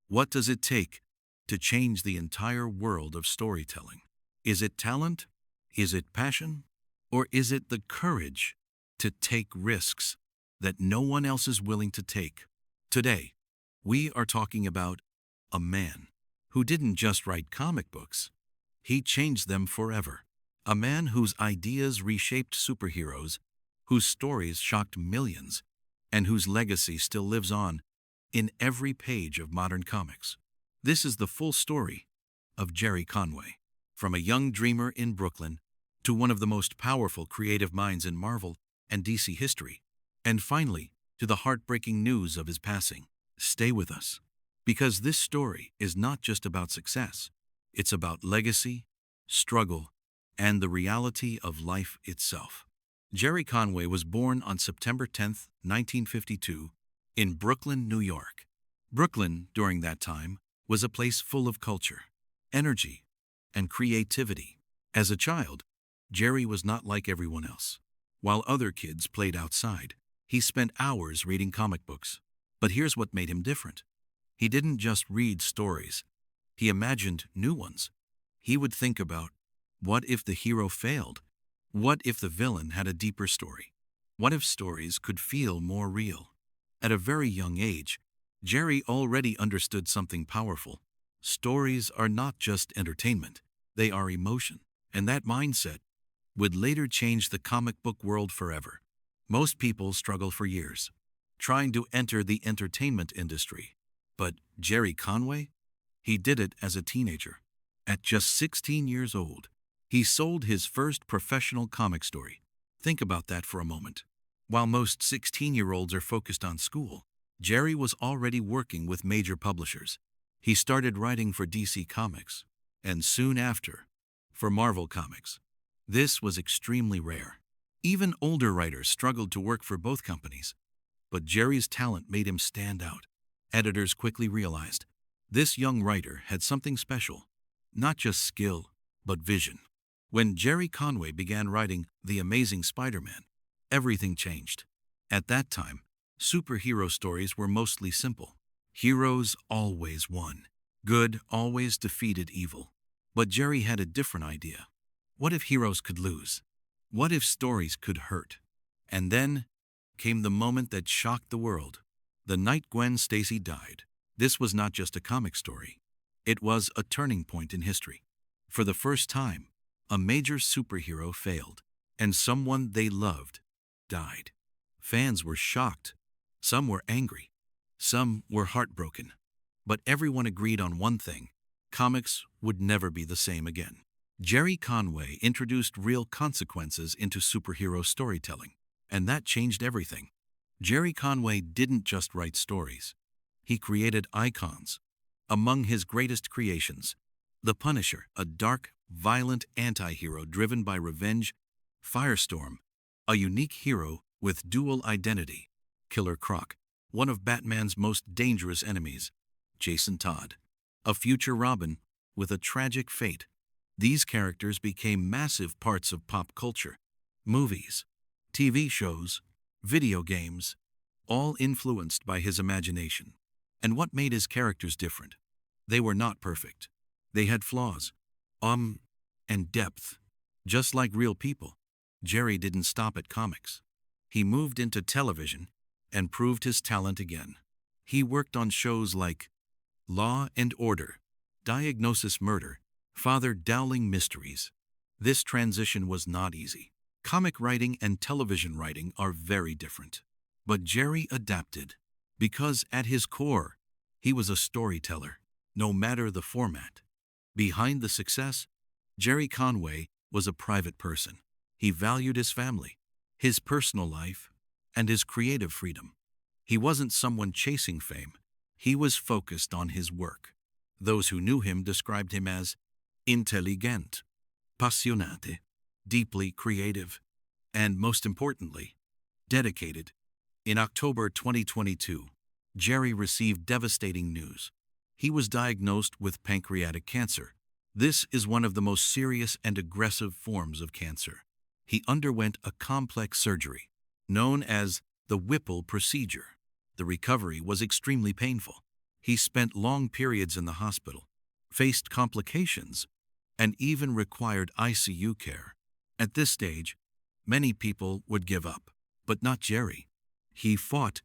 What does it take to change the entire world of storytelling? Is it talent? Is it passion? Or is it the courage to take risks that no one else is willing to take? Today, we are talking about a man who didn't just write comic books, he changed them forever. A man whose ideas reshaped superheroes, whose stories shocked millions, and whose legacy still lives on in every page of modern comics. This is the full story of Gerry Conway, from a young dreamer in Brooklyn to one of the most powerful creative minds in Marvel and DC history, and finally to the heartbreaking news of his passing. Stay with us, because this story is not just about success, it's about legacy, struggle, and the reality of life itself. Gerry Conway was born on September 10, 1952, in Brooklyn, New York. Brooklyn, during that time, was a place full of culture, energy, and creativity. As a child, Gerry was not like everyone else. While other kids played outside, he spent hours reading comic books. But here's what made him different. He didn't just read stories. He imagined new ones. He would think about, what if the hero failed? What if the villain had a deeper story? What if stories could feel more real? At a very young age, Gerry already understood something powerful. Stories are not just entertainment, they are emotion. And that mindset would later change the comic book world forever. Most people struggle for years, trying to enter the entertainment industry. But Gerry Conway? He did it as a teenager. At just 16 years old, he sold his first professional comic story. Think about that for a moment. While most 16-year-olds are focused on school, Gerry was already working with major publishers. He started writing for DC Comics, and soon after, for Marvel Comics. This was extremely rare. Even older writers struggled to work for both companies. But Gerry's talent made him stand out. Editors quickly realized this young writer had something special, not just skill, but vision. When Gerry Conway began writing The Amazing Spider-Man, everything changed. At that time, superhero stories were mostly simple. Heroes always won. Good always defeated evil. But Gerry had a different idea. What if heroes could lose? What if stories could hurt? And then came the moment that shocked the world. The night Gwen Stacy died. This was not just a comic story. It was a turning point in history. For the first time, a major superhero failed, and someone they loved died. Fans were shocked. Some were angry. Some were heartbroken. But everyone agreed on one thing: comics would never be the same again. Gerry Conway introduced real consequences into superhero storytelling, and that changed everything. Gerry Conway didn't just write stories. He created icons. Among his greatest creations, The Punisher, a dark, violent anti-hero driven by revenge; Firestorm, a unique hero with dual identity; Killer Croc, one of Batman's most dangerous enemies; Jason Todd, a future Robin with a tragic fate. These characters became massive parts of pop culture. Movies, TV shows, video games, all influenced by his imagination. And what made his characters different? They were not perfect. They had flaws, and depth. Just like real people, Gerry didn't stop at comics. He moved into television and proved his talent again. He worked on shows like Law and Order, Diagnosis Murder, Father Dowling Mysteries. This transition was not easy. Comic writing and television writing are very different. But Gerry adapted, because at his core, he was a storyteller, no matter the format. Behind the success, Gerry Conway was a private person. He valued his family, his personal life, and his creative freedom. He wasn't someone chasing fame. He was focused on his work. Those who knew him described him as intelligent, passionate, deeply creative, and most importantly, dedicated. In October 2022, Gerry received devastating news. He was diagnosed with pancreatic cancer. This is one of the most serious and aggressive forms of cancer. He underwent a complex surgery, known as the Whipple procedure. The recovery was extremely painful. He spent long periods in the hospital, faced complications, and even required ICU care. At this stage, many people would give up, but not Gerry. He fought,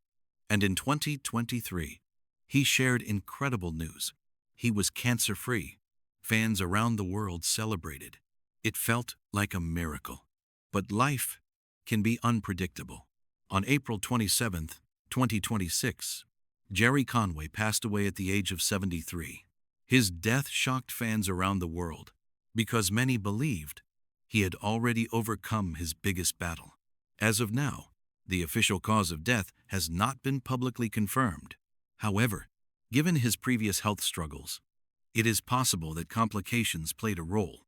and in 2023, he shared incredible news. He was cancer-free. Fans around the world celebrated. It felt like a miracle. But life can be unpredictable. On April 27, 2026, Gerry Conway passed away at the age of 73. His death shocked fans around the world because many believed he had already overcome his biggest battle. As of now, the official cause of death has not been publicly confirmed. However, given his previous health struggles, it is possible that complications played a role.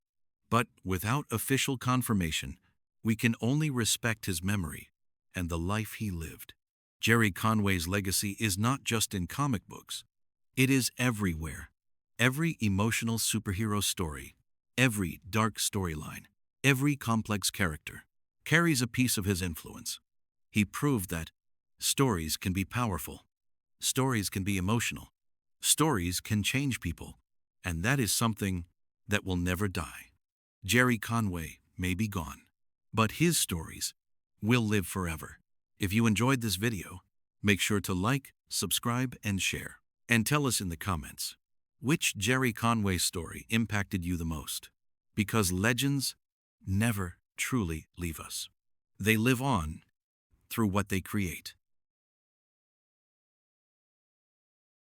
But without official confirmation, we can only respect his memory and the life he lived. Gerry Conway's legacy is not just in comic books. It is everywhere. Every emotional superhero story, every dark storyline, every complex character carries a piece of his influence. He proved that stories can be powerful, stories can be emotional, stories can change people, and that is something that will never die. Gerry Conway may be gone, but his stories will live forever. If you enjoyed this video, make sure to like, subscribe, and share. And tell us in the comments, which Gerry Conway story impacted you the most? Because legends never truly leave us. They live on through what they create.